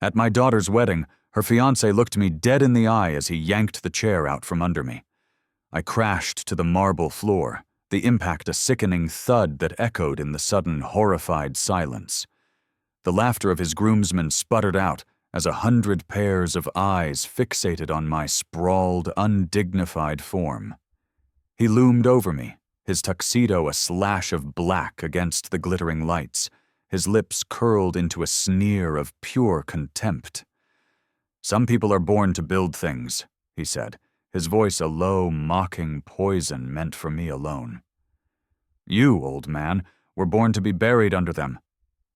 At my daughter's wedding, her fiancé looked me dead in the eye as he yanked the chair out from under me. I crashed to the marble floor, the impact a sickening thud that echoed in the sudden horrified silence. The laughter of his groomsmen sputtered out as 100 pairs of eyes fixated on my sprawled, undignified form. He loomed over me, his tuxedo a slash of black against the glittering lights, his lips curled into a sneer of pure contempt. "Some people are born to build things," he said, his voice a low, mocking poison meant for me alone. "You, old man, were born to be buried under them.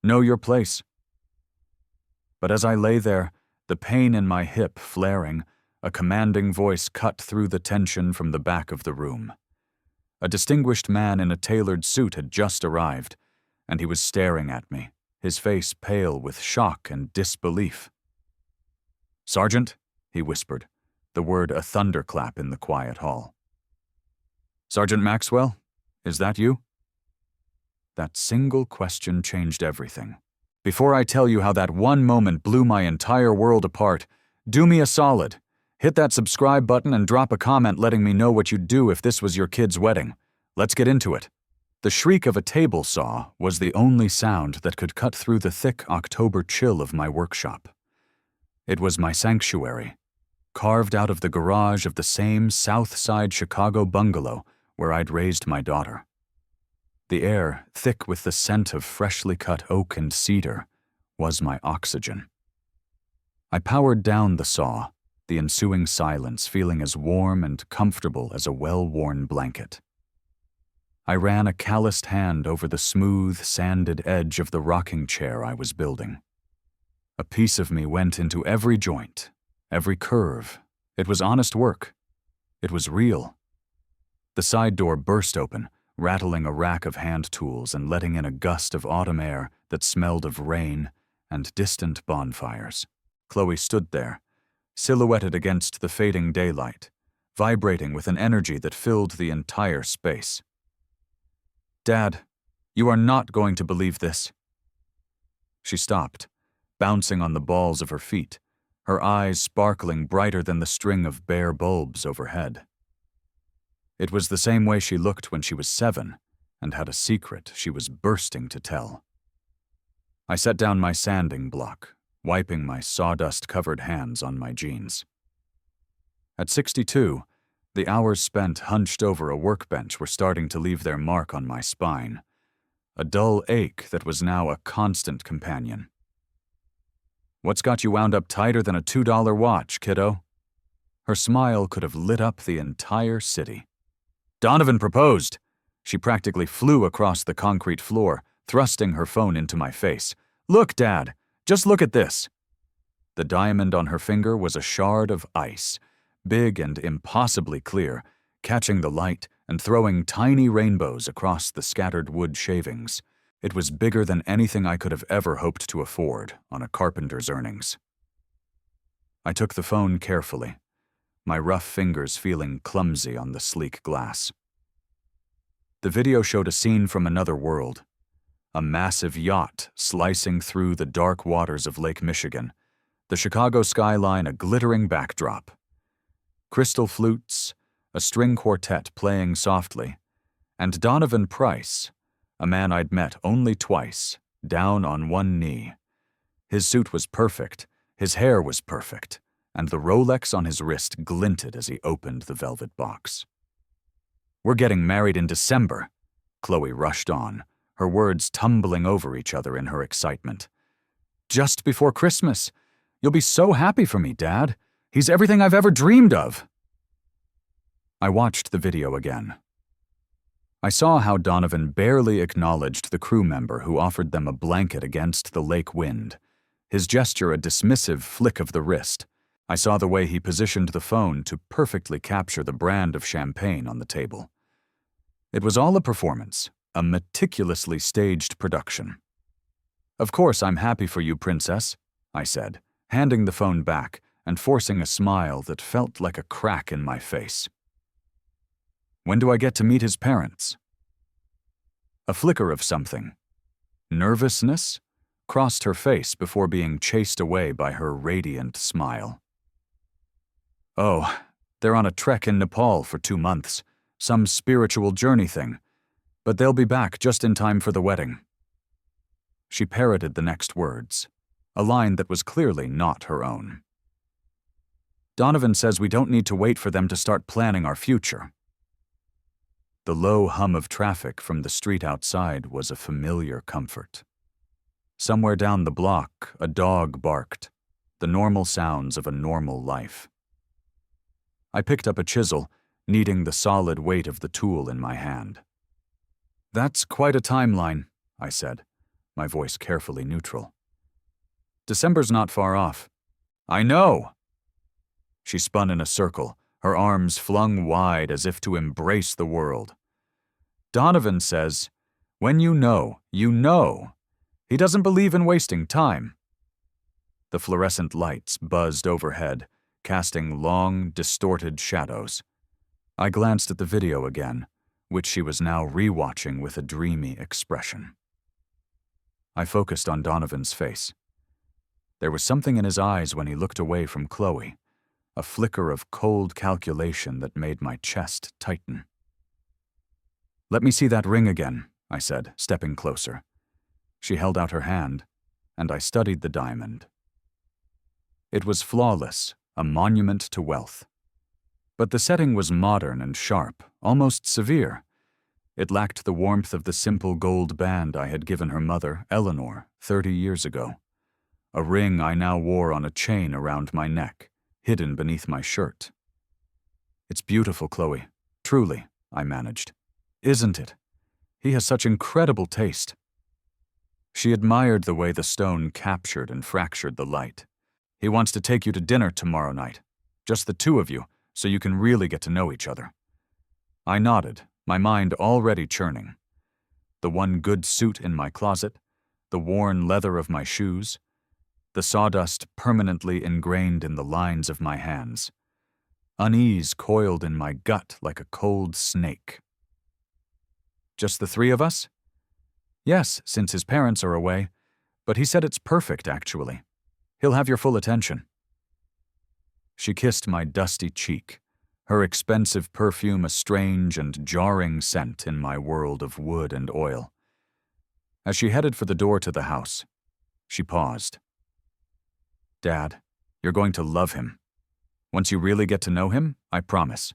Know your place." But as I lay there, the pain in my hip flaring, a commanding voice cut through the tension from the back of the room. A distinguished man in a tailored suit had just arrived, and he was staring at me, his face pale with shock and disbelief. "Sergeant," he whispered, the word a thunderclap in the quiet hall. "Sergeant Maxwell, is that you?" That single question changed everything. Before I tell you how that one moment blew my entire world apart, do me a solid. Hit that subscribe button and drop a comment letting me know what you'd do if this was your kid's wedding. Let's get into it. The shriek of a table saw was the only sound that could cut through the thick October chill of my workshop. It was my sanctuary, carved out of the garage of the same South Side Chicago bungalow where I'd raised my daughter. The air, thick with the scent of freshly cut oak and cedar, was my oxygen. I powered down the saw, the ensuing silence feeling as warm and comfortable as a well-worn blanket. I ran a calloused hand over the smooth, sanded edge of the rocking chair I was building. A piece of me went into every joint, every curve. It was honest work. It was real. The side door burst open, rattling a rack of hand tools and letting in a gust of autumn air that smelled of rain and distant bonfires. Chloe stood there, silhouetted against the fading daylight, vibrating with an energy that filled the entire space. "Dad, you are not going to believe this." She stopped, bouncing on the balls of her feet, her eyes sparkling brighter than the string of bare bulbs overhead. It was the same way she looked when she was 7 and had a secret she was bursting to tell. I set down my sanding block, wiping my sawdust-covered hands on my jeans. At 62, the hours spent hunched over a workbench were starting to leave their mark on my spine, a dull ache that was now a constant companion. "What's got you wound up tighter than a $2 watch, kiddo?" Her smile could have lit up the entire city. "Donovan proposed." She practically flew across the concrete floor, thrusting her phone into my face. "Look, Dad, just look at this." The diamond on her finger was a shard of ice, big and impossibly clear, catching the light and throwing tiny rainbows across the scattered wood shavings. It was bigger than anything I could have ever hoped to afford on a carpenter's earnings. I took the phone carefully, my rough fingers feeling clumsy on the sleek glass. The video showed a scene from another world, a massive yacht slicing through the dark waters of Lake Michigan, the Chicago skyline a glittering backdrop. Crystal flutes, a string quartet playing softly, and Donovan Price, a man I'd met only twice, down on one knee. His suit was perfect, his hair was perfect, and the Rolex on his wrist glinted as he opened the velvet box. "We're getting married in December," Chloe rushed on, her words tumbling over each other in her excitement. "Just before Christmas. You'll be so happy for me, Dad. He's everything I've ever dreamed of." I watched the video again. I saw how Donovan barely acknowledged the crew member who offered them a blanket against the lake wind, his gesture a dismissive flick of the wrist. I saw the way he positioned the phone to perfectly capture the brand of champagne on the table. It was all a performance, a meticulously staged production. "Of course I'm happy for you, Princess," I said, handing the phone back and forcing a smile that felt like a crack in my face. "When do I get to meet his parents?" A flicker of something. Nervousness? crossed her face before being chased away by her radiant smile. "Oh, they're on a trek in Nepal for 2 months, some spiritual journey thing, but they'll be back just in time for the wedding." She parroted the next words, a line that was clearly not her own. "Donovan says we don't need to wait for them to start planning our future." The low hum of traffic from the street outside was a familiar comfort. Somewhere down the block, a dog barked, the normal sounds of a normal life. I picked up a chisel, needing the solid weight of the tool in my hand. "That's quite a timeline," I said, my voice carefully neutral. "December's not far off." "I know!" She spun in a circle, her arms flung wide as if to embrace the world. "Donovan says, when you know, you know. He doesn't believe in wasting time." The fluorescent lights buzzed overhead, casting long, distorted shadows. I glanced at the video again, which she was now rewatching with a dreamy expression. I focused on Donovan's face. There was something in his eyes when he looked away from Chloe, a flicker of cold calculation that made my chest tighten. "Let me see that ring again," I said, stepping closer. She held out her hand, and I studied the diamond. It was flawless, a monument to wealth. But the setting was modern and sharp, almost severe. It lacked the warmth of the simple gold band I had given her mother, Eleanor, 30 years ago. A ring I now wore on a chain around my neck, hidden beneath my shirt. "It's beautiful, Chloe. Truly," I managed. "Isn't it? He has such incredible taste." She admired the way the stone captured and fractured the light. "He wants to take you to dinner tomorrow night. Just the two of you, so you can really get to know each other." I nodded, my mind already churning. The one good suit in my closet, the worn leather of my shoes, the sawdust permanently ingrained in the lines of my hands. Unease coiled in my gut like a cold snake. "Just the three of us?" "Yes, since his parents are away, but he said it's perfect, actually. He'll have your full attention." She kissed my dusty cheek, her expensive perfume a strange and jarring scent in my world of wood and oil. As she headed for the door to the house, she paused. "Dad, you're going to love him. Once you really get to know him, I promise."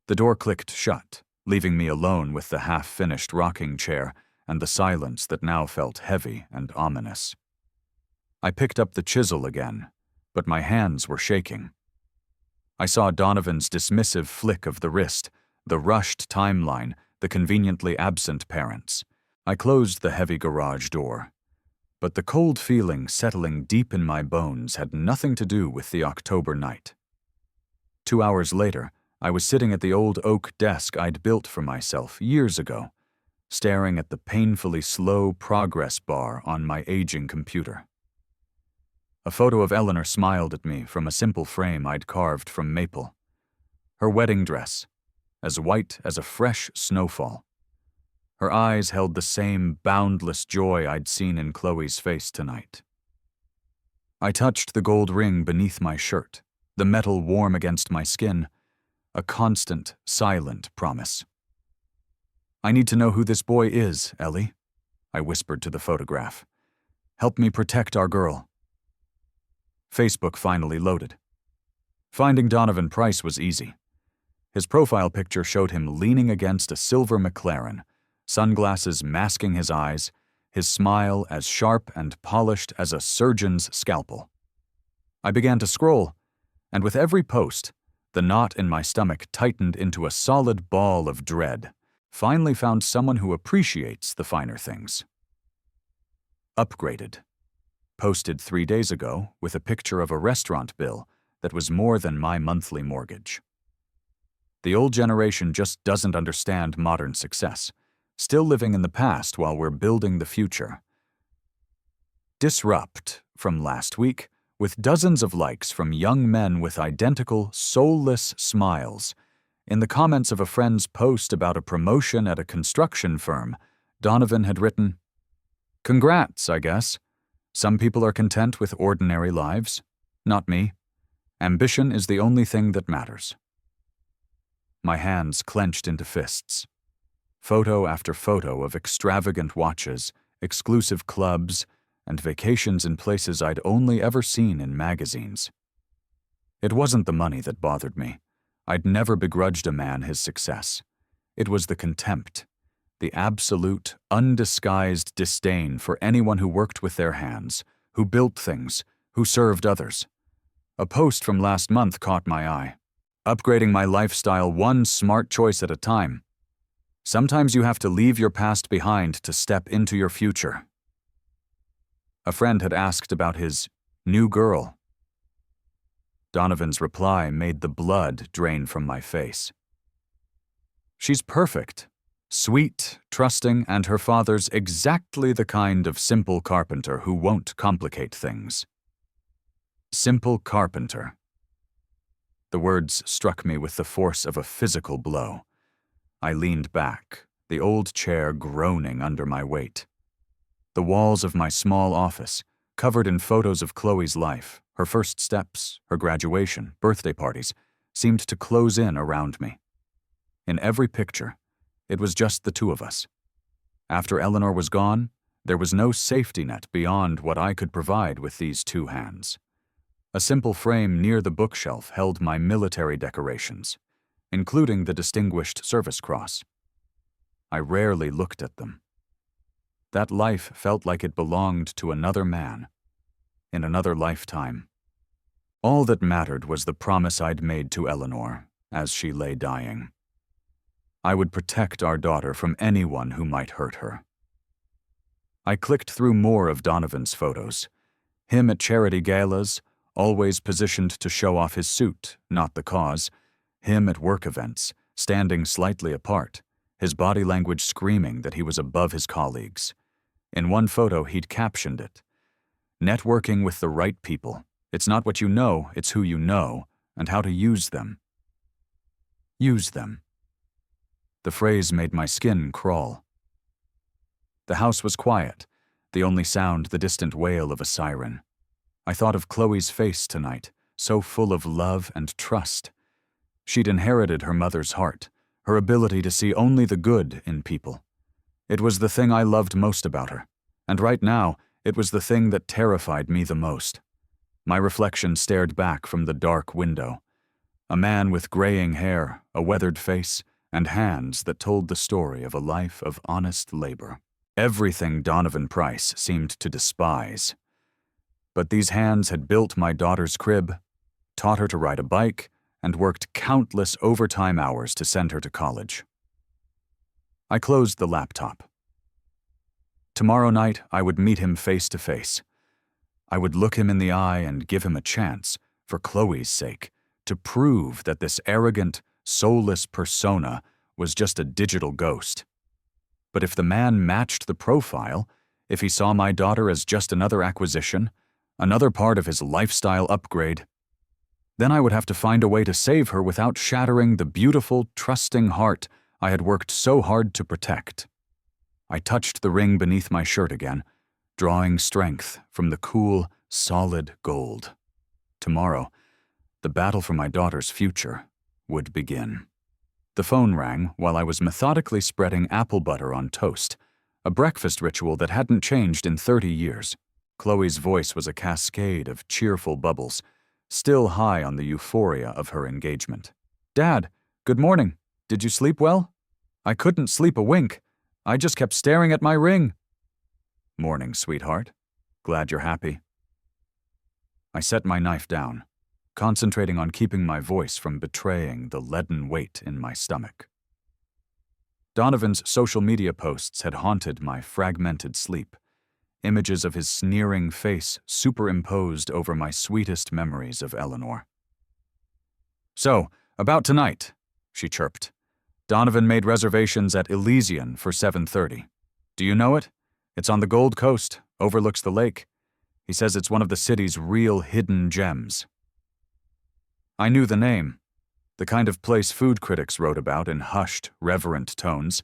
The door clicked shut, leaving me alone with the half-finished rocking chair and the silence that now felt heavy and ominous. I picked up the chisel again, but my hands were shaking. I saw Donovan's dismissive flick of the wrist, the rushed timeline, the conveniently absent parents. I closed the heavy garage door. But the cold feeling settling deep in my bones had nothing to do with the October night. 2 hours later, I was sitting at the old oak desk I'd built for myself years ago, staring at the painfully slow progress bar on my aging computer. A photo of Eleanor smiled at me from a simple frame I'd carved from maple. Her wedding dress, as white as a fresh snowfall. Her eyes held the same boundless joy I'd seen in Chloe's face tonight. I touched the gold ring beneath my shirt, the metal warm against my skin, a constant, silent promise. "I need to know who this boy is, Ellie," I whispered to the photograph. "Help me protect our girl." Facebook finally loaded. Finding Donovan Price was easy. His profile picture showed him leaning against a silver McLaren, sunglasses masking his eyes, his smile as sharp and polished as a surgeon's scalpel. I began to scroll, and with every post, the knot in my stomach tightened into a solid ball of dread. Finally found someone who appreciates the finer things. Upgraded. Posted 3 days ago with a picture of a restaurant bill that was more than my monthly mortgage. The old generation just doesn't understand modern success, still living in the past while we're building the future. Disrupt from last week, with dozens of likes from young men with identical, soulless smiles. In the comments of a friend's post about a promotion at a construction firm, Donovan had written, Congrats, I guess. Some people are content with ordinary lives. Not me. Ambition is the only thing that matters. My hands clenched into fists. Photo after photo of extravagant watches, exclusive clubs, and vacations in places I'd only ever seen in magazines. It wasn't the money that bothered me. I'd never begrudged a man his success. It was the contempt, the absolute, undisguised disdain for anyone who worked with their hands, who built things, who served others. A post from last month caught my eye. Upgrading my lifestyle one smart choice at a time. Sometimes you have to leave your past behind to step into your future. A friend had asked about his new girl. Donovan's reply made the blood drain from my face. She's perfect, sweet, trusting, and her father's exactly the kind of simple carpenter who won't complicate things. Simple carpenter. The words struck me with the force of a physical blow. I leaned back, the old chair groaning under my weight. The walls of my small office, covered in photos of Chloe's life, her first steps, her graduation, birthday parties, seemed to close in around me. In every picture, it was just the two of us. After Eleanor was gone, there was no safety net beyond what I could provide with these two hands. A simple frame near the bookshelf held my military decorations, including the Distinguished Service Cross. I rarely looked at them. That life felt like it belonged to another man, in another lifetime. All that mattered was the promise I'd made to Eleanor as she lay dying. I would protect our daughter from anyone who might hurt her. I clicked through more of Donovan's photos. Him at charity galas, always positioned to show off his suit, not the cause. Him at work events, standing slightly apart, his body language screaming that he was above his colleagues. In one photo, he'd captioned it, "Networking with the right people. It's not what you know, it's who you know, and how to use them." Use them. The phrase made my skin crawl. The house was quiet, the only sound the distant wail of a siren. I thought of Chloe's face tonight, so full of love and trust. She'd inherited her mother's heart, her ability to see only the good in people. It was the thing I loved most about her, and right now, it was the thing that terrified me the most. My reflection stared back from the dark window. A man with graying hair, a weathered face, and hands that told the story of a life of honest labor. Everything Donovan Price seemed to despise. But these hands had built my daughter's crib, taught her to ride a bike, and worked countless overtime hours to send her to college. I closed the laptop. Tomorrow night, I would meet him face to face. I would look him in the eye and give him a chance, for Chloe's sake, to prove that this arrogant, soulless persona was just a digital ghost. But if the man matched the profile, if he saw my daughter as just another acquisition, another part of his lifestyle upgrade, then I would have to find a way to save her without shattering the beautiful, trusting heart I had worked so hard to protect. I touched the ring beneath my shirt again, drawing strength from the cool, solid gold. Tomorrow, the battle for my daughter's future would begin. The phone rang while I was methodically spreading apple butter on toast, a breakfast ritual that hadn't changed in 30 years. Chloe's voice was a cascade of cheerful bubbles, still high on the euphoria of her engagement. "Dad, good morning. Did you sleep well? I couldn't sleep a wink. I just kept staring at my ring." "Morning, sweetheart. Glad you're happy." I set my knife down, concentrating on keeping my voice from betraying the leaden weight in my stomach. Donovan's social media posts had haunted my fragmented sleep, images of his sneering face superimposed over my sweetest memories of Eleanor. "So, about tonight," she chirped. "Donovan made reservations at Elysian for 7:30. Do you know it? It's on the Gold Coast, overlooks the lake. He says it's one of the city's real hidden gems." I knew the name, the kind of place food critics wrote about in hushed, reverent tones.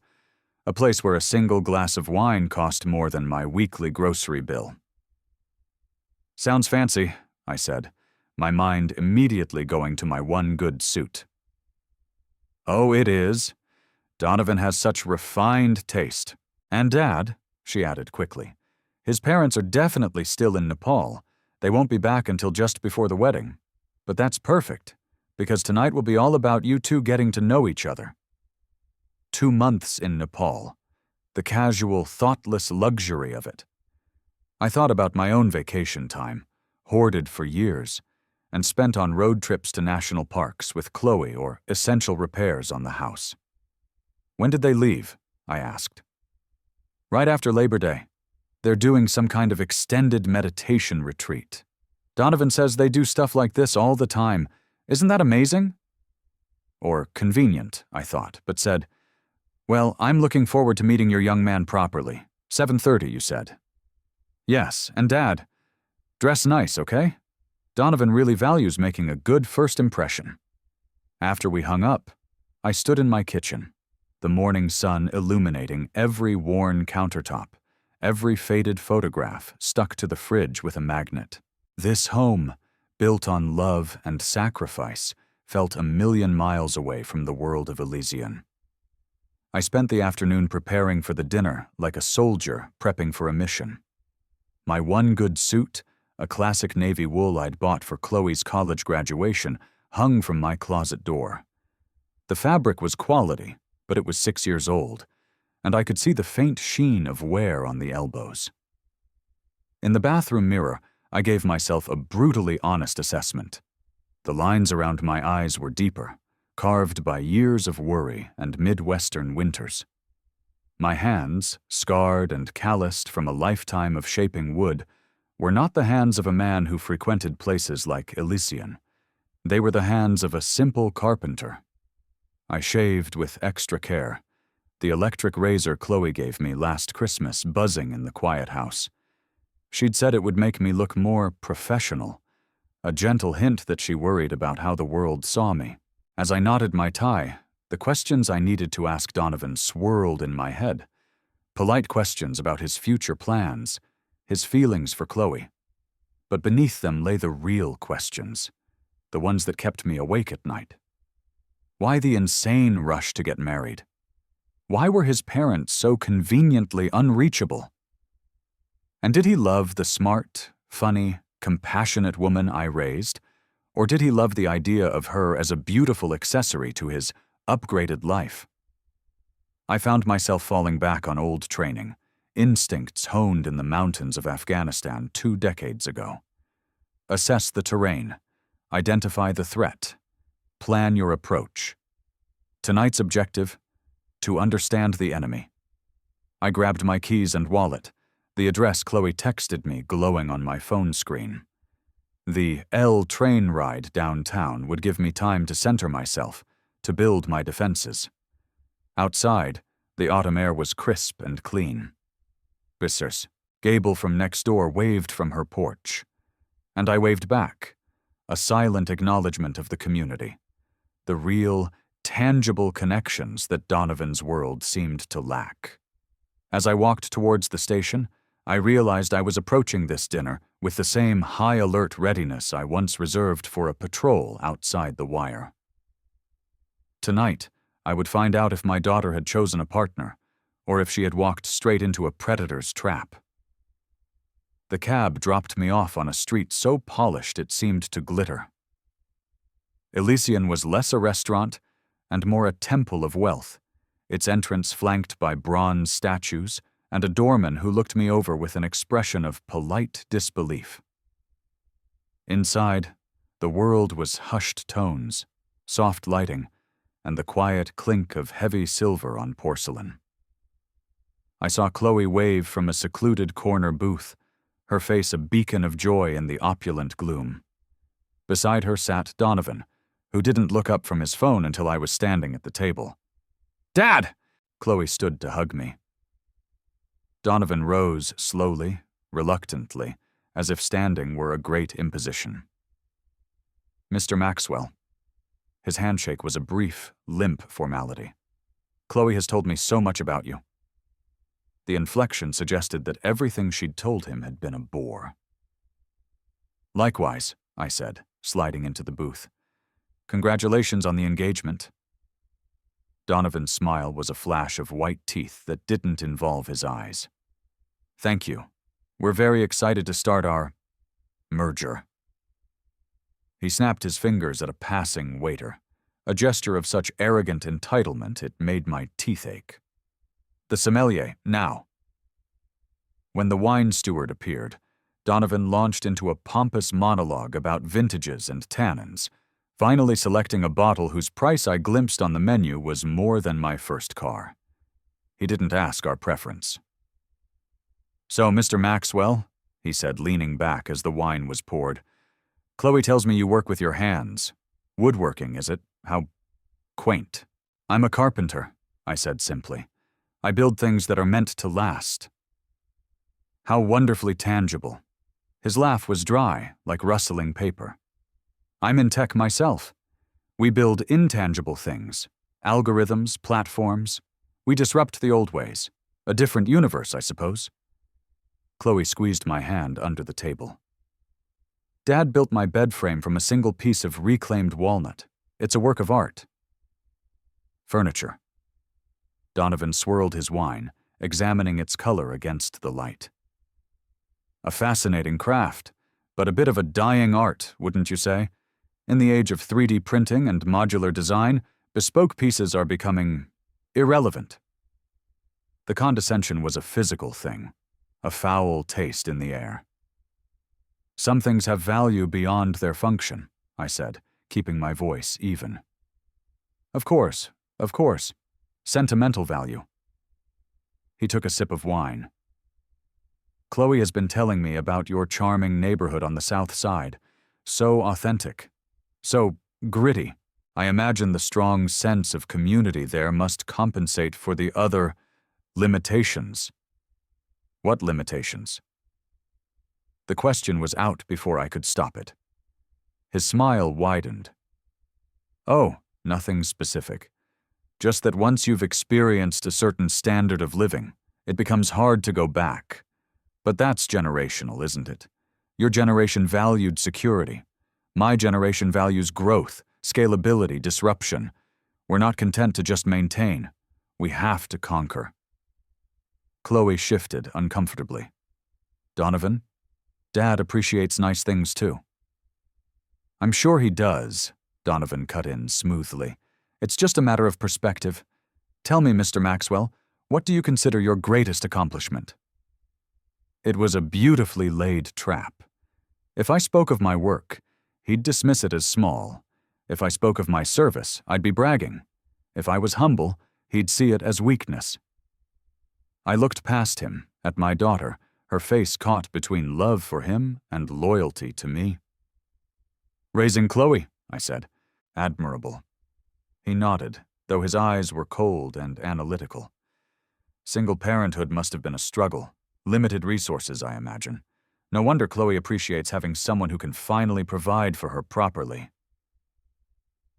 a place where a single glass of wine cost more than my weekly grocery bill. "Sounds fancy," I said, my mind immediately going to my one good suit. "Oh, it is. Donovan has such refined taste. And Dad," she added quickly, "his parents are definitely still in Nepal. They won't be back until just before the wedding. But that's perfect, because tonight will be all about you two getting to know each other." 2 months in Nepal. The casual, thoughtless luxury of it. I thought about my own vacation time, hoarded for years, and spent on road trips to national parks with Chloe or essential repairs on the house. "When did they leave?" I asked. "Right after Labor Day. They're doing some kind of extended meditation retreat. Donovan says they do stuff like this all the time. Isn't that amazing?" Or convenient, I thought, but said, "Well, I'm looking forward to meeting your young man properly. 7:30, you said." "Yes, and Dad, dress nice, okay? Donovan really values making a good first impression." After we hung up, I stood in my kitchen, the morning sun illuminating every worn countertop, every faded photograph stuck to the fridge with a magnet. This home, built on love and sacrifice, felt a million miles away from the world of Elysian. I spent the afternoon preparing for the dinner like a soldier prepping for a mission. My one good suit, a classic navy wool I'd bought for Chloe's college graduation, hung from my closet door. The fabric was quality, but it was 6 years old, and I could see the faint sheen of wear on the elbows. In the bathroom mirror, I gave myself a brutally honest assessment. The lines around my eyes were deeper, carved by years of worry and Midwestern winters. My hands, scarred and calloused from a lifetime of shaping wood, were not the hands of a man who frequented places like Elysian. They were the hands of a simple carpenter. I shaved with extra care, the electric razor Chloe gave me last Christmas buzzing in the quiet house. She'd said it would make me look more professional, a gentle hint that she worried about how the world saw me. As I knotted my tie, the questions I needed to ask Donovan swirled in my head. Polite questions about his future plans, his feelings for Chloe. But beneath them lay the real questions, the ones that kept me awake at night. Why the insane rush to get married? Why were his parents so conveniently unreachable? And did he love the smart, funny, compassionate woman I raised? Or did he love the idea of her as a beautiful accessory to his upgraded life? I found myself falling back on old training, instincts honed in the mountains of Afghanistan 2 decades ago. Assess the terrain, identify the threat, plan your approach. Tonight's objective: to understand the enemy. I grabbed my keys and wallet, the address Chloe texted me glowing on my phone screen. The L train ride downtown would give me time to center myself, to build my defenses. Outside, the autumn air was crisp and clean. Bissers, Gable from next door waved from her porch. And I waved back, a silent acknowledgement of the community, the real, tangible connections that Donovan's world seemed to lack. As I walked towards the station, I realized I was approaching this dinner with the same high-alert readiness I once reserved for a patrol outside the wire. Tonight, I would find out if my daughter had chosen a partner, or if she had walked straight into a predator's trap. The cab dropped me off on a street so polished it seemed to glitter. Elysian was less a restaurant and more a temple of wealth, its entrance flanked by bronze statues and a doorman who looked me over with an expression of polite disbelief. Inside, the world was hushed tones, soft lighting, and the quiet clink of heavy silver on porcelain. I saw Chloe wave from a secluded corner booth, her face a beacon of joy in the opulent gloom. Beside her sat Donovan, who didn't look up from his phone until I was standing at the table. "Dad!" Chloe stood to hug me. Donovan rose slowly, reluctantly, as if standing were a great imposition. "Mr. Maxwell." His handshake was a brief, limp formality. "Chloe has told me so much about you. The inflection suggested that everything she'd told him had been a bore. "Likewise," I said, sliding into the booth. "Congratulations on the engagement." Donovan's smile was a flash of white teeth that didn't involve his eyes. "Thank you. We're very excited to start our merger." He snapped his fingers at a passing waiter, a gesture of such arrogant entitlement it made my teeth ache. "The sommelier, now." When the wine steward appeared, Donovan launched into a pompous monologue about vintages and tannins, finally selecting a bottle whose price I glimpsed on the menu was more than my first car. He didn't ask our preference. "So, Mr. Maxwell," he said, leaning back as the wine was poured, "Chloe tells me you work with your hands. Woodworking, is it? How quaint." "I'm a carpenter," I said simply. "I build things that are meant to last." "How wonderfully tangible." His laugh was dry, like rustling paper. "I'm in tech myself. We build intangible things, algorithms, platforms. We disrupt the old ways. A different universe, I suppose." Chloe squeezed my hand under the table. "Dad built my bed frame from a single piece of reclaimed walnut. It's a work of art." "Furniture." Donovan swirled his wine, examining its color against the light. "A fascinating craft, but a bit of a dying art, wouldn't you say? In the age of 3D printing and modular design, bespoke pieces are becoming irrelevant." The condescension was a physical thing, a foul taste in the air. "Some things have value beyond their function," I said, keeping my voice even. Of course. Sentimental value." He took a sip of wine. "Chloe has been telling me about your charming neighborhood on the South Side. So authentic. So gritty. I imagine the strong sense of community there must compensate for the other limitations." "What limitations?" The question was out before I could stop it. His smile widened. "Oh, nothing specific. Just that once you've experienced a certain standard of living, it becomes hard to go back. But that's generational, isn't it? Your generation valued security. My generation values growth, scalability, disruption. We're not content to just maintain. We have to conquer." Chloe shifted uncomfortably. "Donovan, Dad appreciates nice things too." "I'm sure he does," Donovan cut in smoothly. "It's just a matter of perspective. Tell me, Mr. Maxwell, what do you consider your greatest accomplishment?" It was a beautifully laid trap. If I spoke of my work, he'd dismiss it as small. If I spoke of my service, I'd be bragging. If I was humble, he'd see it as weakness. I looked past him, at my daughter, her face caught between love for him and loyalty to me. "Raising Chloe," I said. "Admirable." He nodded, though his eyes were cold and analytical. "Single parenthood must have been a struggle. Limited resources, I imagine. No wonder Chloe appreciates having someone who can finally provide for her properly."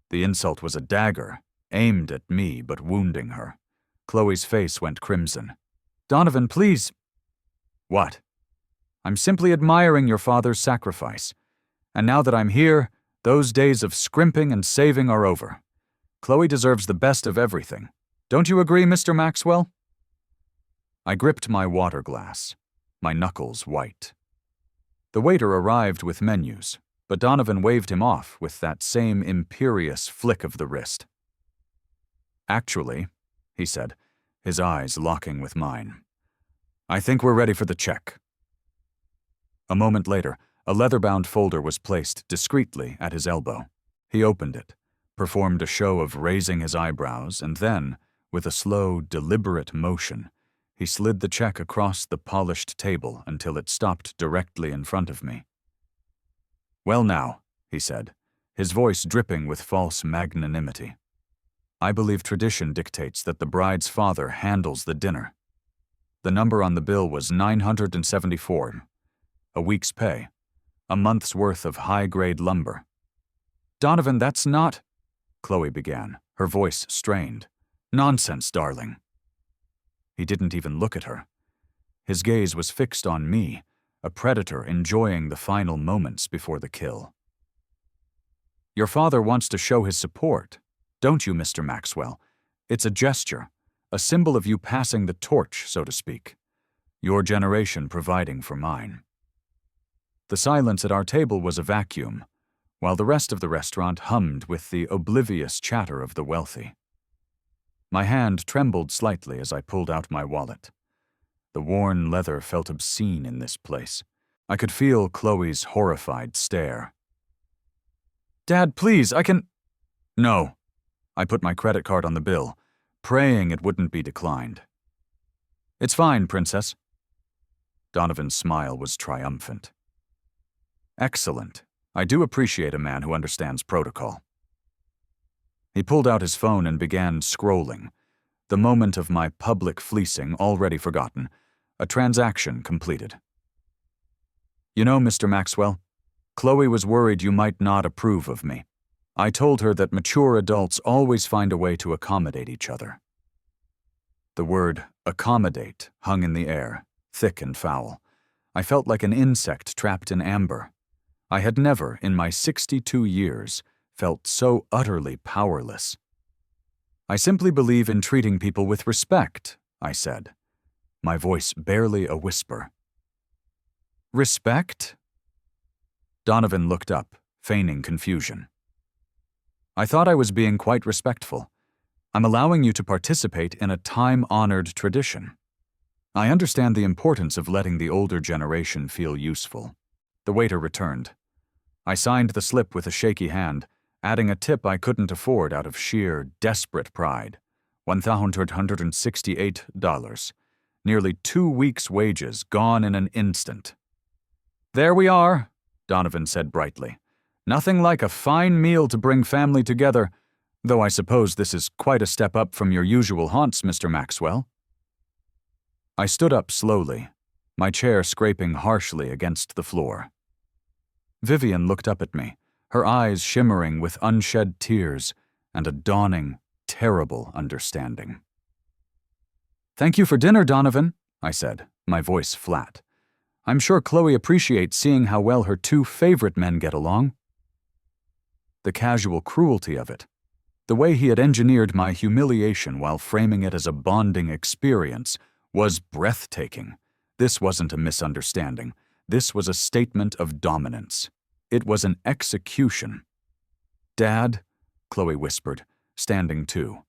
The insult was a dagger, aimed at me but wounding her. Chloe's face went crimson. "Donovan, please." "What?" "I'm simply admiring your father's sacrifice. And now that I'm here, those days of scrimping and saving are over. Chloe deserves the best of everything. Don't you agree, Mr. Maxwell?" I gripped my water glass, my knuckles white. The waiter arrived with menus, but Donovan waved him off with that same imperious flick of the wrist. "Actually," he said, his eyes locking with mine, "I think we're ready for the check." A moment later, a leather-bound folder was placed discreetly at his elbow. He opened it, performed a show of raising his eyebrows, and then, with a slow, deliberate motion, he slid the check across the polished table until it stopped directly in front of me. "Well now," he said, his voice dripping with false magnanimity. "I believe tradition dictates that the bride's father handles the dinner." The number on the bill was $974, a week's pay, a month's worth of high-grade lumber. "Donovan, that's not—" Chloe began, her voice strained. "Nonsense, darling." He didn't even look at her, His gaze was fixed on me, a predator enjoying the final moments before the kill. "Your father wants to show his support, don't you, Mr. Maxwell? It's a gesture, a symbol of you passing the torch, so to speak. Your generation providing for mine." The silence at our table was a vacuum, while the rest of the restaurant hummed with the oblivious chatter of the wealthy. My hand trembled slightly as I pulled out my wallet. The worn leather felt obscene in this place. I could feel Chloe's horrified stare. "Dad, please, I can—" "No." I put my credit card on the bill, praying it wouldn't be declined. "It's fine, Princess." Donovan's smile was triumphant. "Excellent. I do appreciate a man who understands protocol." He pulled out his phone and began scrolling, the moment of my public fleecing already forgotten, a transaction completed. "You know, Mr. Maxwell, Chloe was worried you might not approve of me. I told her that mature adults always find a way to accommodate each other." The word accommodate hung in the air, thick and foul. I felt like an insect trapped in amber. I had never, in my 62 years, felt so utterly powerless. "I simply believe in treating people with respect," I said, my voice barely a whisper. "Respect?" Donovan looked up, feigning confusion. "I thought I was being quite respectful. I'm allowing you to participate in a time-honored tradition. I understand the importance of letting the older generation feel useful." The waiter returned. I signed the slip with a shaky hand, adding a tip I couldn't afford out of sheer, desperate pride. $168. Nearly 2 weeks' wages gone in an instant. "There we are," Donovan said brightly. "Nothing like a fine meal to bring family together, though I suppose this is quite a step up from your usual haunts, Mr. Maxwell." I stood up slowly, my chair scraping harshly against the floor. Vivian looked up at me, her eyes shimmering with unshed tears and a dawning, terrible understanding. "Thank you for dinner, Donovan," I said, my voice flat. "I'm sure Chloe appreciates seeing how well her 2 favorite men get along." The casual cruelty of it, the way he had engineered my humiliation while framing it as a bonding experience, was breathtaking. This wasn't a misunderstanding. This was a statement of dominance. It was an execution. "Dad," Chloe whispered, standing too.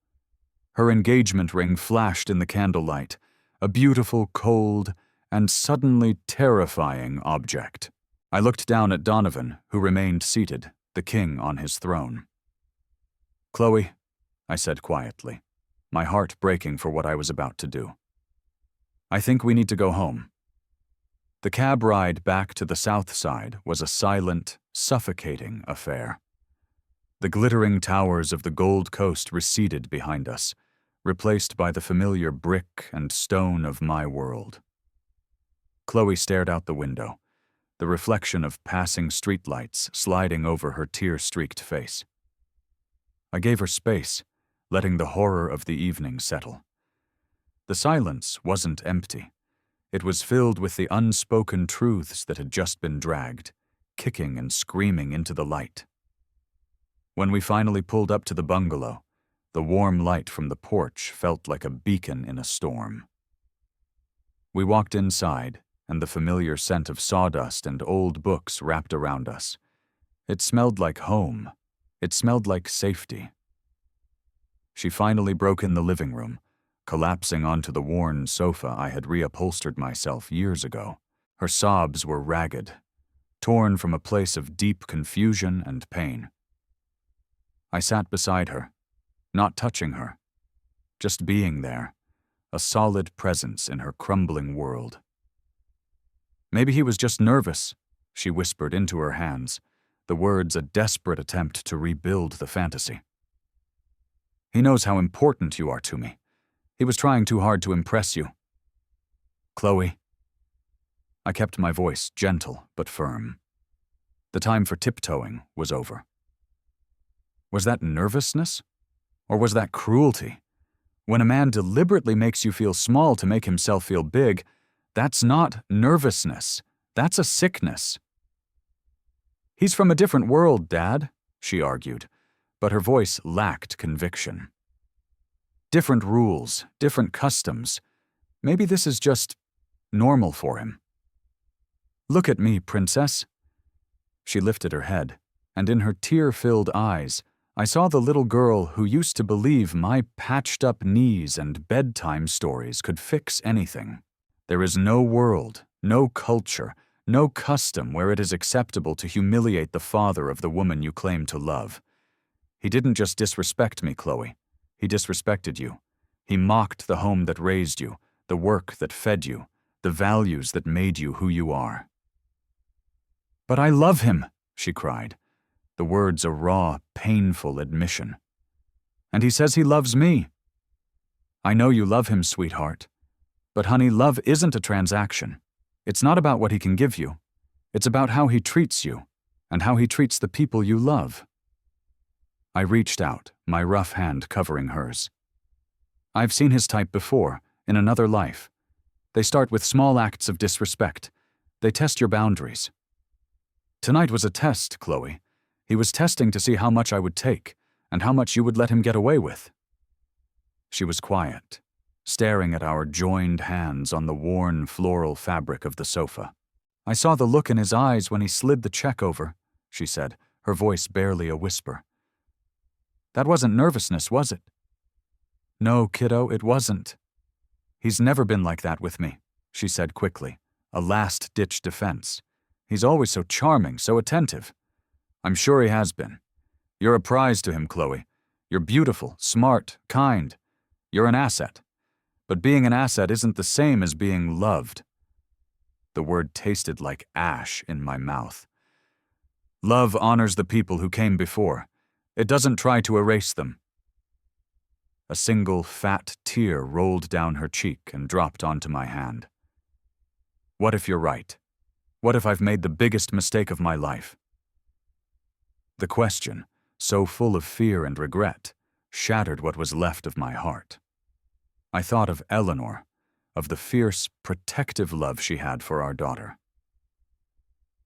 Her engagement ring flashed in the candlelight, a beautiful, cold, and suddenly terrifying object. I looked down at Donovan, who remained seated, the king on his throne. "Chloe," I said quietly, my heart breaking for what I was about to do. "I think we need to go home." The cab ride back to the south side was a silent, suffocating affair. The glittering towers of the Gold Coast receded behind us, replaced by the familiar brick and stone of my world. Chloe stared out the window, the reflection of passing streetlights sliding over her tear-streaked face. I gave her space, letting the horror of the evening settle. The silence wasn't empty. It was filled with the unspoken truths that had just been dragged, kicking and screaming into the light. When we finally pulled up to the bungalow, the warm light from the porch felt like a beacon in a storm. We walked inside, and the familiar scent of sawdust and old books wrapped around us. It smelled like home. It smelled like safety. She finally broke in the living room, collapsing onto the worn sofa I had reupholstered myself years ago. Her sobs were ragged, torn from a place of deep confusion and pain. I sat beside her, not touching her, just being there, a solid presence in her crumbling world. "Maybe he was just nervous," she whispered into her hands, the words a desperate attempt to rebuild the fantasy. "He knows how important you are to me. He was trying too hard to impress you." "Chloe." I kept my voice gentle but firm. The time for tiptoeing was over. Was that nervousness? Or was that cruelty? When a man deliberately makes you feel small to make himself feel big, That's not nervousness. That's a sickness. He's from a different world, Dad, she argued, but her voice lacked conviction. Different rules, different customs. Maybe this is just normal for him. Look at me, princess. She lifted her head, and in her tear-filled eyes, I saw the little girl who used to believe my patched-up knees and bedtime stories could fix anything. There is no world, no culture, no custom where it is acceptable to humiliate the father of the woman you claim to love. He didn't just disrespect me, Chloe. He disrespected you. He mocked the home that raised you, the work that fed you, the values that made you who you are. But I love him, she cried, the words a raw, painful admission. And he says he loves me. I know you love him, sweetheart. But honey, love isn't a transaction. It's not about what he can give you. It's about how he treats you, and how he treats the people you love. I reached out, my rough hand covering hers. I've seen his type before, in another life. They start with small acts of disrespect. They test your boundaries. Tonight was a test, Chloe. He was testing to see how much I would take, and how much you would let him get away with. She was quiet, staring at our joined hands on the worn floral fabric of the sofa. I saw the look in his eyes when he slid the check over, she said, her voice barely a whisper. That wasn't nervousness, was it? No, kiddo, it wasn't. He's never been like that with me, she said quickly, a last-ditch defense. He's always so charming, so attentive. I'm sure he has been. You're a prize to him, Chloe. You're beautiful, smart, kind. You're an asset. But being an asset isn't the same as being loved. The word tasted like ash in my mouth. Love honors the people who came before. It doesn't try to erase them. A single fat tear rolled down her cheek and dropped onto my hand. What if you're right? What if I've made the biggest mistake of my life? The question, so full of fear and regret, shattered what was left of my heart. I thought of Eleanor, of the fierce, protective love she had for our daughter.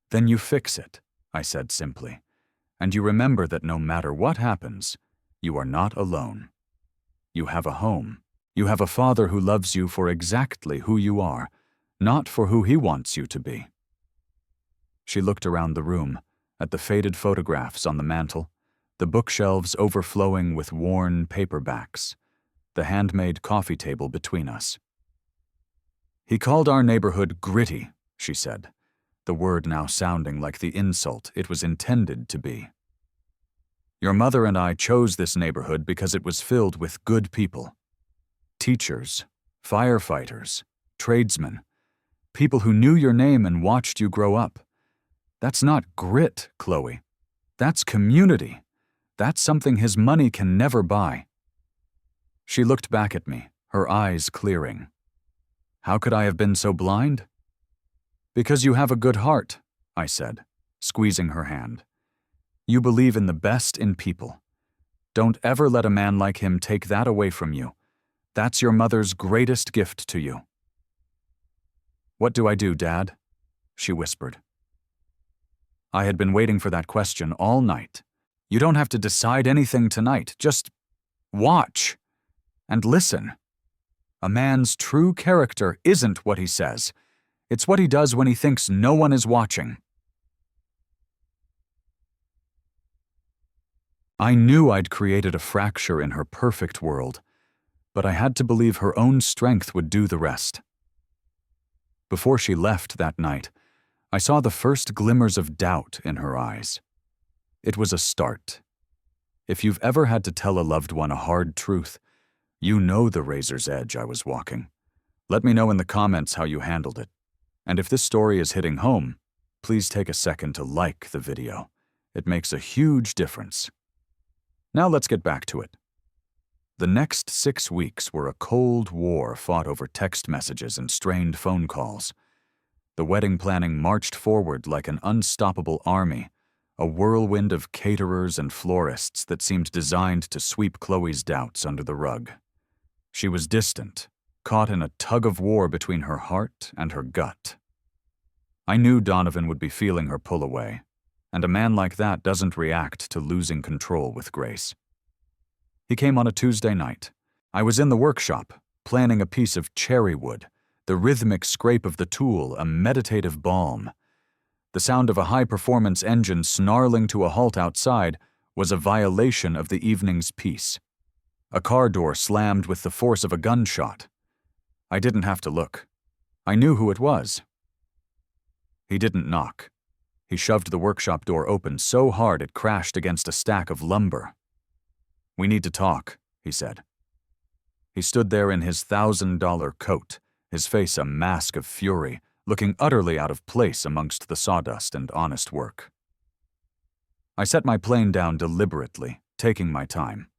Then you fix it, I said simply, and you remember that no matter what happens, you are not alone. You have a home. You have a father who loves you for exactly who you are, not for who he wants you to be. She looked around the room, at the faded photographs on the mantel, the bookshelves overflowing with worn paperbacks, the handmade coffee table between us. He called our neighborhood gritty, she said, the word now sounding like the insult it was intended to be. Your mother and I chose this neighborhood because it was filled with good people. Teachers, firefighters, tradesmen, people who knew your name and watched you grow up. That's not grit, Chloe. That's community. That's something his money can never buy. She looked back at me, her eyes clearing. How could I have been so blind? Because you have a good heart, I said, squeezing her hand. You believe in the best in people. Don't ever let a man like him take that away from you. That's your mother's greatest gift to you. What do I do, Dad? She whispered. I had been waiting for that question all night. You don't have to decide anything tonight. Just watch and listen. A man's true character isn't what he says. It's what he does when he thinks no one is watching. I knew I'd created a fracture in her perfect world, but I had to believe her own strength would do the rest. Before she left that night, I saw the first glimmers of doubt in her eyes. It was a start. If you've ever had to tell a loved one a hard truth, you know the razor's edge I was walking. Let me know in the comments how you handled it. And if this story is hitting home, please take a second to like the video. It makes a huge difference. Now let's get back to it. The next 6 weeks were a cold war fought over text messages and strained phone calls. The wedding planning marched forward like an unstoppable army, a whirlwind of caterers and florists that seemed designed to sweep Chloe's doubts under the rug. She was distant, caught in a tug-of-war between her heart and her gut. I knew Donovan would be feeling her pull away, and a man like that doesn't react to losing control with grace. He came on a Tuesday night. I was in the workshop, planning a piece of cherry wood, the rhythmic scrape of the tool a meditative balm. The sound of a high-performance engine snarling to a halt outside was a violation of the evening's peace. A car door slammed with the force of a gunshot. I didn't have to look. I knew who it was. He didn't knock. He shoved the workshop door open so hard it crashed against a stack of lumber. "We need to talk," he said. He stood there in his $1,000 coat, his face a mask of fury, looking utterly out of place amongst the sawdust and honest work. I set my plane down deliberately, taking my time.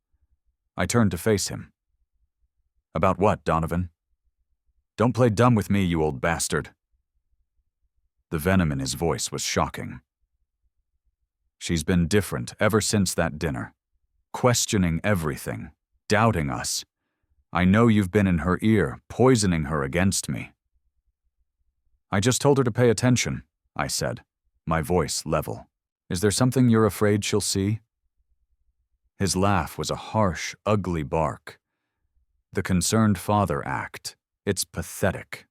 I turned to face him. "About what, Donovan?" "Don't play dumb with me, you old bastard." The venom in his voice was shocking. "She's been different ever since that dinner, questioning everything, doubting us. I know you've been in her ear, poisoning her against me." "I just told her to pay attention," I said, my voice level. "Is there something you're afraid she'll see?" His laugh was a harsh, ugly bark. The concerned father act. It's pathetic.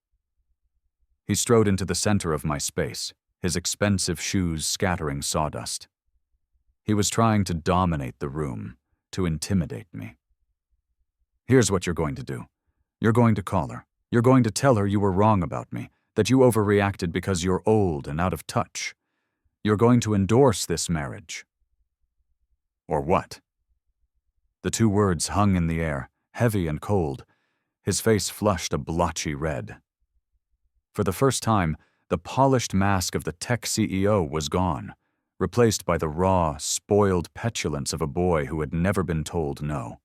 He strode into the center of my space, his expensive shoes scattering sawdust. He was trying to dominate the room, to intimidate me. "Here's what you're going to do. You're going to call her. You're going to tell her you were wrong about me, that you overreacted because you're old and out of touch. You're going to endorse this marriage." "Or what?" The two words hung in the air, heavy and cold. His face flushed a blotchy red. For the first time, the polished mask of the tech CEO was gone, replaced by the raw, spoiled petulance of a boy who had never been told no.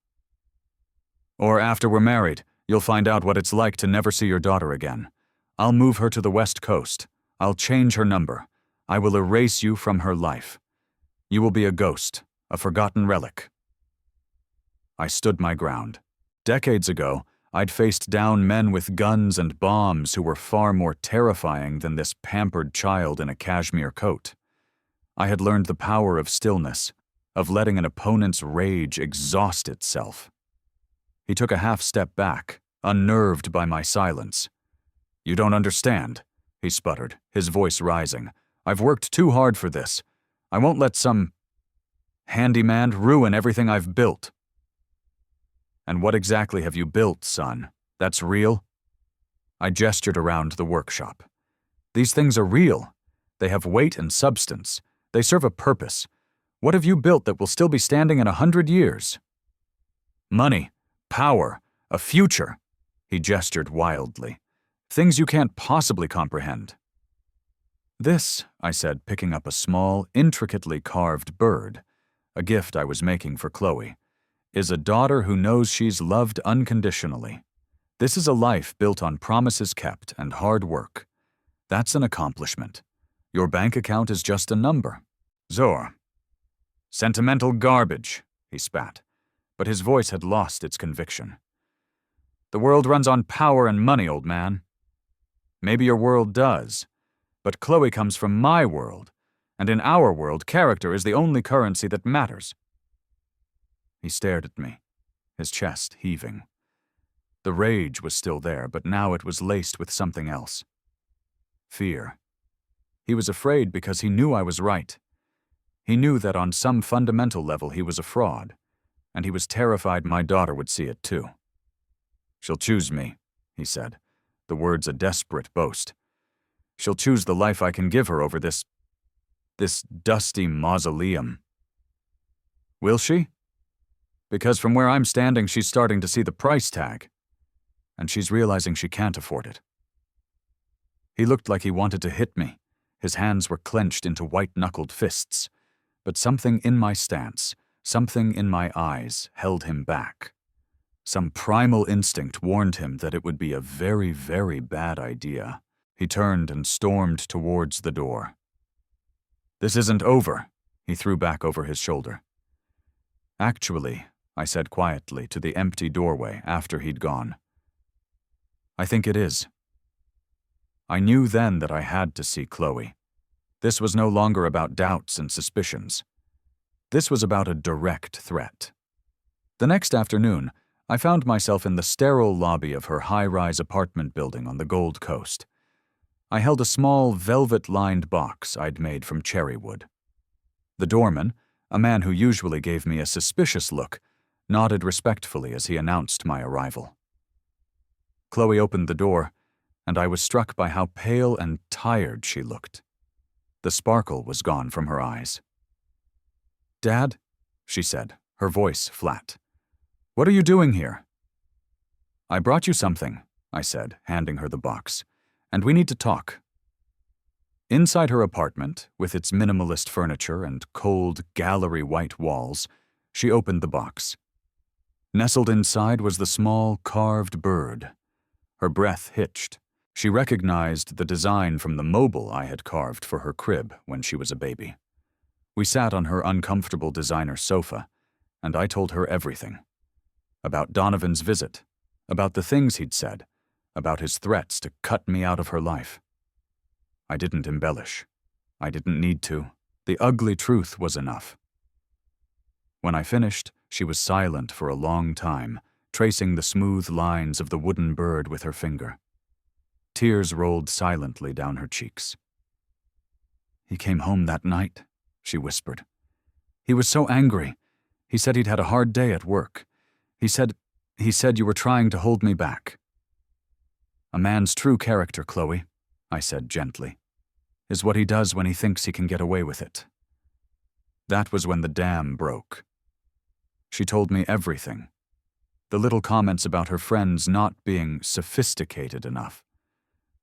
"Or after we're married, you'll find out what it's like to never see your daughter again. I'll move her to the West Coast. I'll change her number. I will erase you from her life. You will be a ghost, a forgotten relic." I stood my ground. Decades ago, I'd faced down men with guns and bombs who were far more terrifying than this pampered child in a cashmere coat. I had learned the power of stillness, of letting an opponent's rage exhaust itself. He took a half step back, unnerved by my silence. "You don't understand," he sputtered, his voice rising. "I've worked too hard for this. I won't let some handyman ruin everything I've built." "And what exactly have you built, son? That's real?" I gestured around the workshop. "These things are real. They have weight and substance. They serve a purpose. What have you built that will still be standing in 100 years? Money, power, a future." He gestured wildly. "Things you can't possibly comprehend." "This," I said, picking up a small, intricately carved bird, a gift I was making for Chloe, "is a daughter who knows she's loved unconditionally. This is a life built on promises kept and hard work. That's an accomplishment. Your bank account is just a number." "Zor." "Sentimental garbage," he spat, but his voice had lost its conviction. "The world runs on power and money, old man. Maybe your world does, but Chloe comes from my world, and in our world, character is the only currency that matters." He stared at me, his chest heaving. The rage was still there, but now it was laced with something else. Fear. He was afraid because he knew I was right. He knew that on some fundamental level he was a fraud, and he was terrified my daughter would see it too. "She'll choose me," he said, the words a desperate boast. "She'll choose the life I can give her over this dusty mausoleum." "Will she?" "Because from where I'm standing, she's starting to see the price tag, and she's realizing she can't afford it." He looked like he wanted to hit me. His hands were clenched into white-knuckled fists, but something in my stance, something in my eyes, held him back. Some primal instinct warned him that it would be a very, very bad idea. He turned and stormed towards the door. "This isn't over," he threw back over his shoulder. "Actually," I said quietly to the empty doorway after he'd gone, I think it is. I knew then that I had to see Chloe. This was no longer about doubts and suspicions. This was about a direct threat. The next afternoon, I found myself in the sterile lobby of her high-rise apartment building on the Gold Coast. I held a small, velvet-lined box I'd made from cherry wood. The doorman, a man who usually gave me a suspicious look, nodded respectfully as he announced my arrival. Chloe opened the door, and I was struck by how pale and tired she looked. The sparkle was gone from her eyes. "Dad," she said, her voice flat. "What are you doing here?" "I brought you something," I said, handing her the box, "and we need to talk." Inside her apartment, with its minimalist furniture and cold, gallery-white walls, she opened the box. Nestled inside was the small, carved bird. Her breath hitched. She recognized the design from the mobile I had carved for her crib when she was a baby. We sat on her uncomfortable designer sofa, and I told her everything. About Donovan's visit, about the things he'd said, about his threats to cut me out of her life. I didn't embellish. I didn't need to. The ugly truth was enough. When I finished, she was silent for a long time, tracing the smooth lines of the wooden bird with her finger. Tears rolled silently down her cheeks. "He came home that night," she whispered. "He was so angry. He said he'd had a hard day at work. He said you were trying to hold me back." "A man's true character, Chloe," I said gently, "is what he does when he thinks he can get away with it." That was when the dam broke. She told me everything. The little comments about her friends not being sophisticated enough.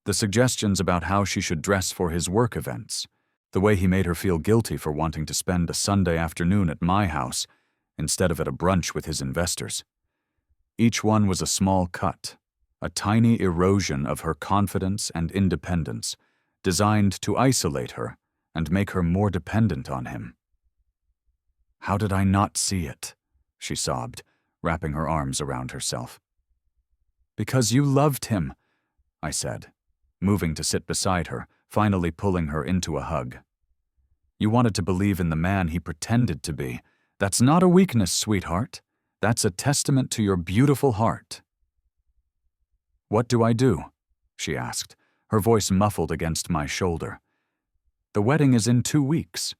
The suggestions about how she should dress for his work events. The way he made her feel guilty for wanting to spend a Sunday afternoon at my house instead of at a brunch with his investors. Each one was a small cut, a tiny erosion of her confidence and independence, designed to isolate her and make her more dependent on him. "How did I not see it?" she sobbed, wrapping her arms around herself. "Because you loved him," I said, moving to sit beside her, finally pulling her into a hug. "You wanted to believe in the man he pretended to be. That's not a weakness, sweetheart. That's a testament to your beautiful heart." "What do I do?" she asked, her voice muffled against my shoulder. "The wedding is in 2 weeks."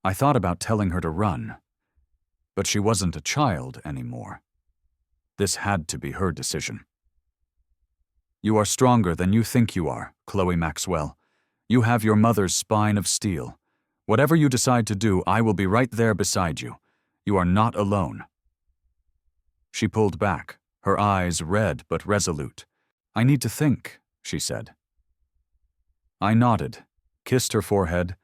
I thought about telling her to run, but she wasn't a child anymore. This had to be her decision. "You are stronger than you think you are, Chloe Maxwell. You have your mother's spine of steel. Whatever you decide to do, I will be right there beside you. You are not alone." She pulled back, her eyes red but resolute. "I need to think," she said. I nodded, kissed her forehead,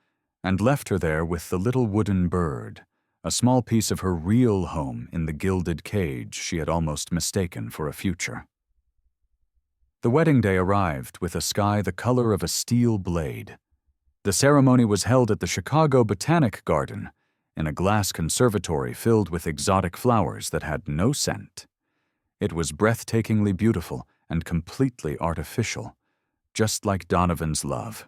and left her there with the little wooden bird, a small piece of her real home in the gilded cage she had almost mistaken for a future. The wedding day arrived with a sky the color of a steel blade. The ceremony was held at the Chicago Botanic Garden, in a glass conservatory filled with exotic flowers that had no scent. It was breathtakingly beautiful and completely artificial, just like Donovan's love.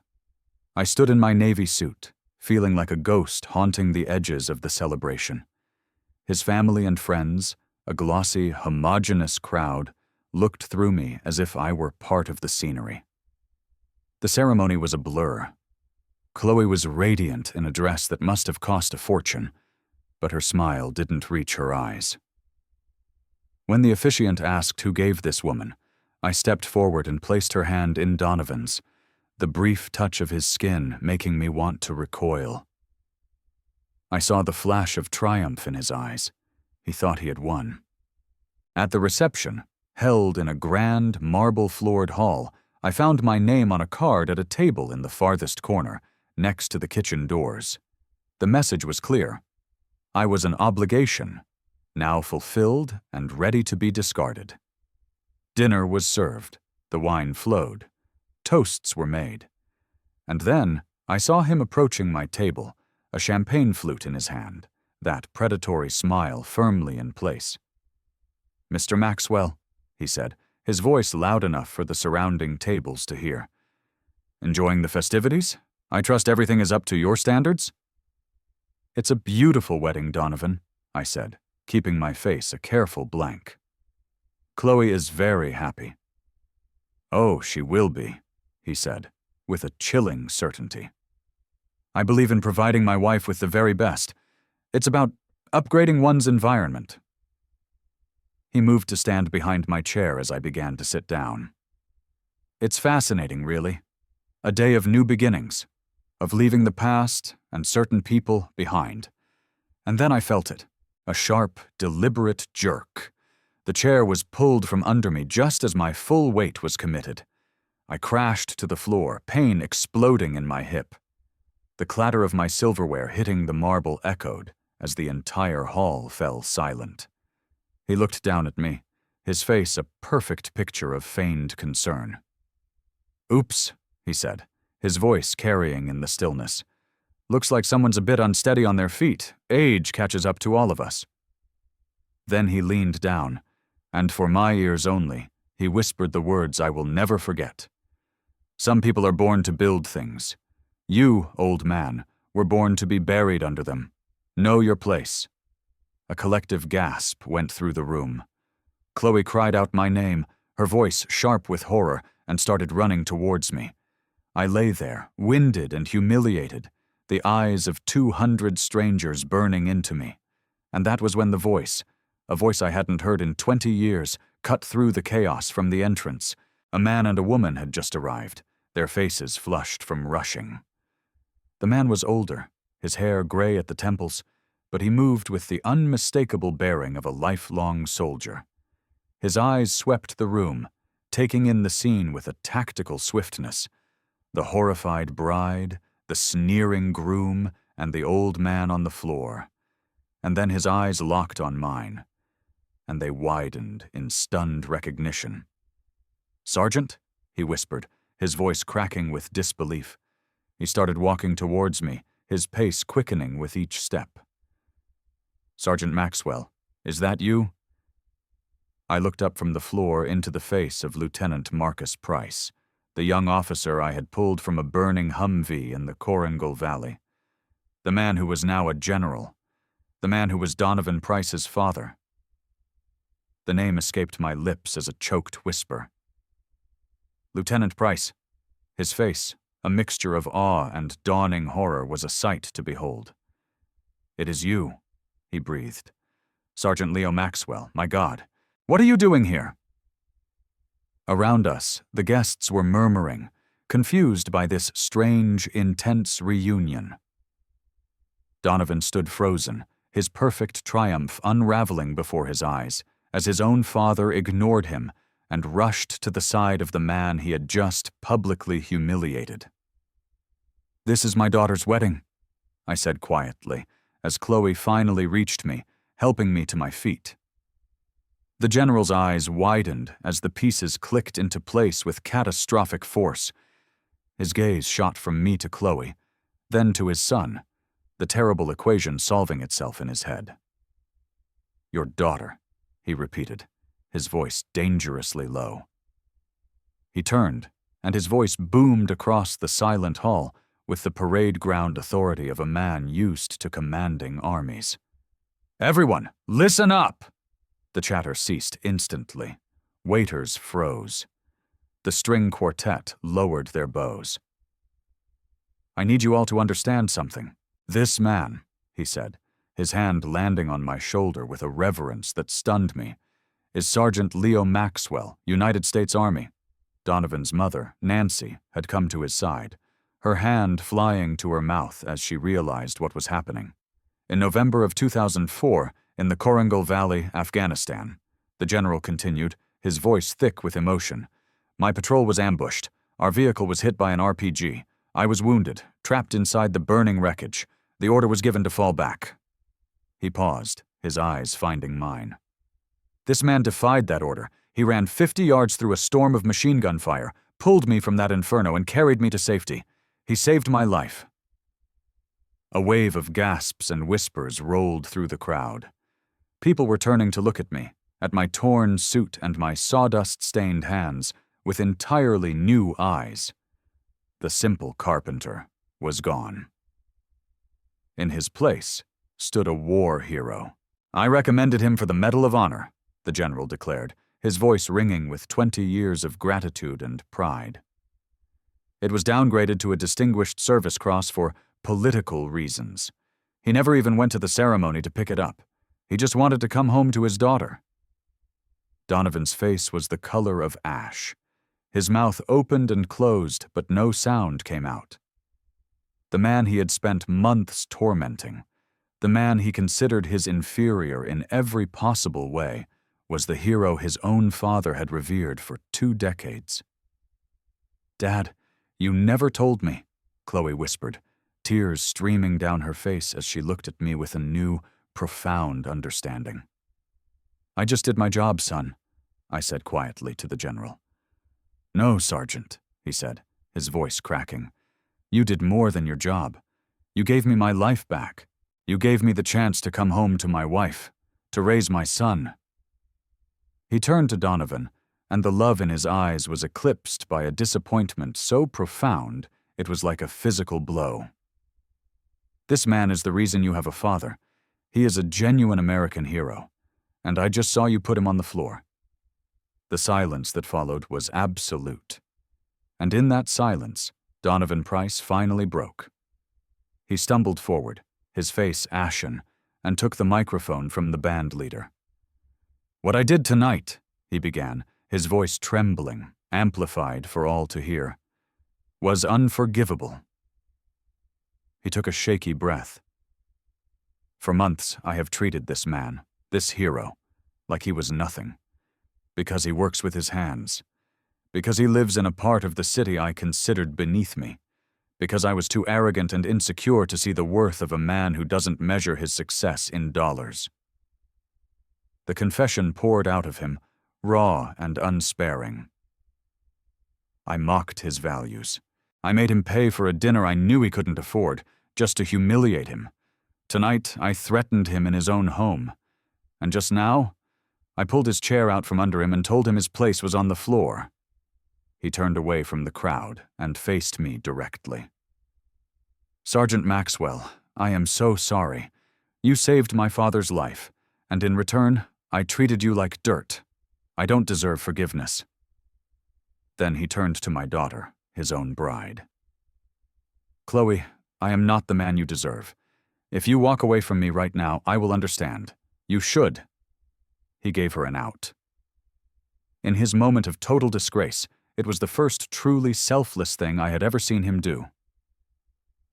I stood in my navy suit, feeling like a ghost haunting the edges of the celebration. His family and friends, a glossy, homogeneous crowd, looked through me as if I were part of the scenery. The ceremony was a blur. Chloe was radiant in a dress that must have cost a fortune, but her smile didn't reach her eyes. When the officiant asked who gave this woman, I stepped forward and placed her hand in Donovan's, the brief touch of his skin making me want to recoil. I saw the flash of triumph in his eyes. He thought he had won. At the reception, held in a grand, marble-floored hall, I found my name on a card at a table in the farthest corner, next to the kitchen doors. The message was clear. I was an obligation, now fulfilled and ready to be discarded. Dinner was served, the wine flowed, toasts were made. And then I saw him approaching my table, a champagne flute in his hand, that predatory smile firmly in place. "Mr. Maxwell," he said, his voice loud enough for the surrounding tables to hear. "Enjoying the festivities? I trust everything is up to your standards?" "It's a beautiful wedding, Donovan," I said, keeping my face a careful blank. "Chloe is very happy." "Oh, she will be," he said, with a chilling certainty. "I believe in providing my wife with the very best. It's about upgrading one's environment." He moved to stand behind my chair as I began to sit down. "It's fascinating, really. A day of new beginnings, of leaving the past and certain people behind." And then I felt it, a sharp, deliberate jerk. The chair was pulled from under me just as my full weight was committed. I crashed to the floor, pain exploding in my hip. The clatter of my silverware hitting the marble echoed as the entire hall fell silent. He looked down at me, his face a perfect picture of feigned concern. "Oops," he said, his voice carrying in the stillness. "Looks like someone's a bit unsteady on their feet. Age catches up to all of us." Then he leaned down, and for my ears only, he whispered the words I will never forget. "Some people are born to build things. You, old man, were born to be buried under them. Know your place." A collective gasp went through the room. Chloe cried out my name, her voice sharp with horror, and started running towards me. I lay there, winded and humiliated, the eyes of 200 strangers burning into me. And that was when the voice, a voice I hadn't heard in 20 years, cut through the chaos from the entrance. A man and a woman had just arrived, their faces flushed from rushing. The man was older, his hair gray at the temples, but he moved with the unmistakable bearing of a lifelong soldier. His eyes swept the room, taking in the scene with a tactical swiftness. The horrified bride, the sneering groom, and the old man on the floor. And then his eyes locked on mine, and they widened in stunned recognition. "Sergeant?" he whispered, his voice cracking with disbelief. He started walking towards me, his pace quickening with each step. "Sergeant Maxwell, is that you?" I looked up from the floor into the face of Lieutenant Marcus Price, the young officer I had pulled from a burning Humvee in the Korengal Valley. The man who was now a general. The man who was Donovan Price's father. The name escaped my lips as a choked whisper. "Lieutenant Price." His face, a mixture of awe and dawning horror, was a sight to behold. "It is you," he breathed. "Sergeant Leo Maxwell, my God. What are you doing here?" Around us, the guests were murmuring, confused by this strange, intense reunion. Donovan stood frozen, his perfect triumph unraveling before his eyes, as his own father ignored him and rushed to the side of the man he had just publicly humiliated. "This is my daughter's wedding," I said quietly, as Chloe finally reached me, helping me to my feet. The general's eyes widened as the pieces clicked into place with catastrophic force. His gaze shot from me to Chloe, then to his son, the terrible equation solving itself in his head. "Your daughter," he repeated, his voice dangerously low. He turned, and his voice boomed across the silent hall with the parade ground authority of a man used to commanding armies. "Everyone, listen up!" The chatter ceased instantly. Waiters froze. The string quartet lowered their bows. "I need you all to understand something. This man," he said, his hand landing on my shoulder with a reverence that stunned me, "is Sergeant Leo Maxwell, United States Army." Donovan's mother, Nancy, had come to his side, her hand flying to her mouth as she realized what was happening. "In November of 2004, in the Korengal Valley, Afghanistan," the general continued, his voice thick with emotion, "my patrol was ambushed. Our vehicle was hit by an RPG. I was wounded, trapped inside the burning wreckage. The order was given to fall back." He paused, his eyes finding mine. "This man defied that order. He ran 50 yards through a storm of machine gun fire, pulled me from that inferno, and carried me to safety. He saved my life." A wave of gasps and whispers rolled through the crowd. People were turning to look at me, at my torn suit and my sawdust-stained hands with entirely new eyes. The simple carpenter was gone. In his place stood a war hero. I recommended him for the Medal of Honor, the general declared, his voice ringing with 20 years of gratitude and pride. It was downgraded to a Distinguished Service Cross for political reasons. He never even went to the ceremony to pick it up. He just wanted to come home to his daughter. Donovan's face was the color of ash. His mouth opened and closed, but no sound came out. The man he had spent months tormenting, the man he considered his inferior in every possible way, was the hero his own father had revered for 2 decades. "Dad, you never told me," Chloe whispered, tears streaming down her face as she looked at me with a new, profound understanding. "I just did my job, son," I said quietly to the general. "No, Sergeant," he said, his voice cracking. "You did more than your job. You gave me my life back. You gave me the chance to come home to my wife, to raise my son." He turned to Donovan, and the love in his eyes was eclipsed by a disappointment so profound it was like a physical blow. "This man is the reason you have a father. He is a genuine American hero, and I just saw you put him on the floor." The silence that followed was absolute. And in that silence, Donovan Price finally broke. He stumbled forward, his face ashen, and took the microphone from the band leader. "What I did tonight," he began, his voice trembling, amplified for all to hear, "was unforgivable." He took a shaky breath. "For months, I have treated this man, this hero, like he was nothing. Because he works with his hands. Because he lives in a part of the city I considered beneath me. Because I was too arrogant and insecure to see the worth of a man who doesn't measure his success in dollars." The confession poured out of him, raw and unsparing. I mocked his values. I made him pay for a dinner I knew he couldn't afford, just to humiliate him. Tonight, I threatened him in his own home. And just now, I pulled his chair out from under him and told him his place was on the floor. He turned away from the crowd and faced me directly. "Sergeant Maxwell, I am so sorry. You saved my father's life, and in return, I treated you like dirt. I don't deserve forgiveness." Then he turned to my daughter, his own bride. "Chloe, I am not the man you deserve. If you walk away from me right now, I will understand. You should." He gave her an out. In his moment of total disgrace, it was the first truly selfless thing I had ever seen him do.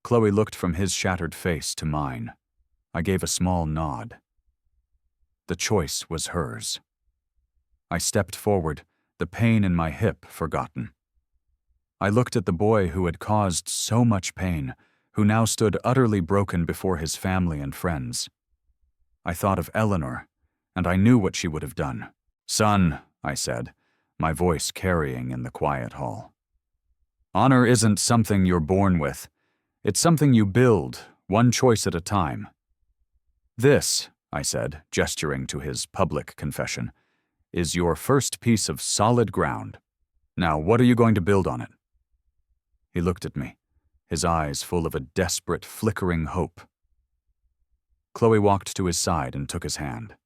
Chloe looked from his shattered face to mine. I gave a small nod. The choice was hers. I stepped forward, the pain in my hip forgotten. I looked at the boy who had caused so much pain, who now stood utterly broken before his family and friends. I thought of Eleanor, and I knew what she would have done. "Son," I said, my voice carrying in the quiet hall. "Honor isn't something you're born with. It's something you build, one choice at a time. This," I said, gesturing to his public confession, "is your first piece of solid ground. Now, what are you going to build on it?" He looked at me, his eyes full of a desperate, flickering hope. Chloe walked to his side and took his hand.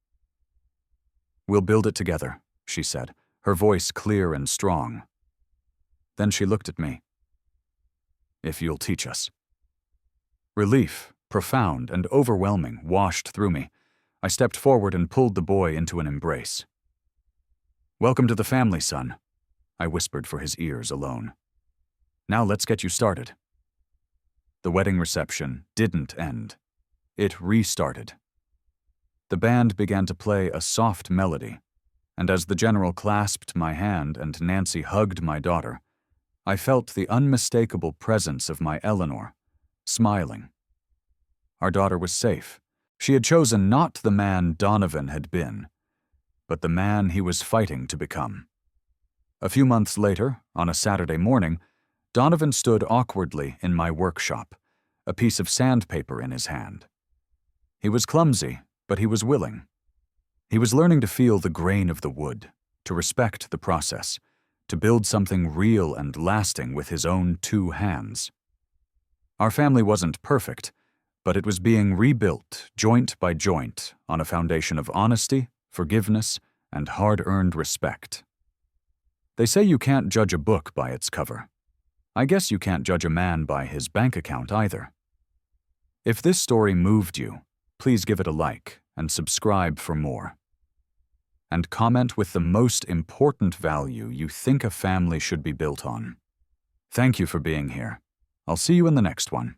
"We'll build it together," she said, her voice clear and strong. Then she looked at me. "If you'll teach us." Relief, profound and overwhelming, washed through me. I stepped forward and pulled the boy into an embrace. "Welcome to the family, son," I whispered for his ears alone. "Now let's get you started." The wedding reception didn't end. It restarted. The band began to play a soft melody, and as the general clasped my hand and Nancy hugged my daughter, I felt the unmistakable presence of my Eleanor, smiling. Our daughter was safe. She had chosen not the man Donovan had been, but the man he was fighting to become. A few months later, on a Saturday morning, Donovan stood awkwardly in my workshop, a piece of sandpaper in his hand. He was clumsy, but he was willing. He was learning to feel the grain of the wood, to respect the process, to build something real and lasting with his own 2 hands. Our family wasn't perfect, but it was being rebuilt joint by joint on a foundation of honesty, forgiveness, and hard-earned respect. They say you can't judge a book by its cover. I guess you can't judge a man by his bank account either. If this story moved you, please give it a like and subscribe for more. And comment with the most important value you think a family should be built on. Thank you for being here. I'll see you in the next one.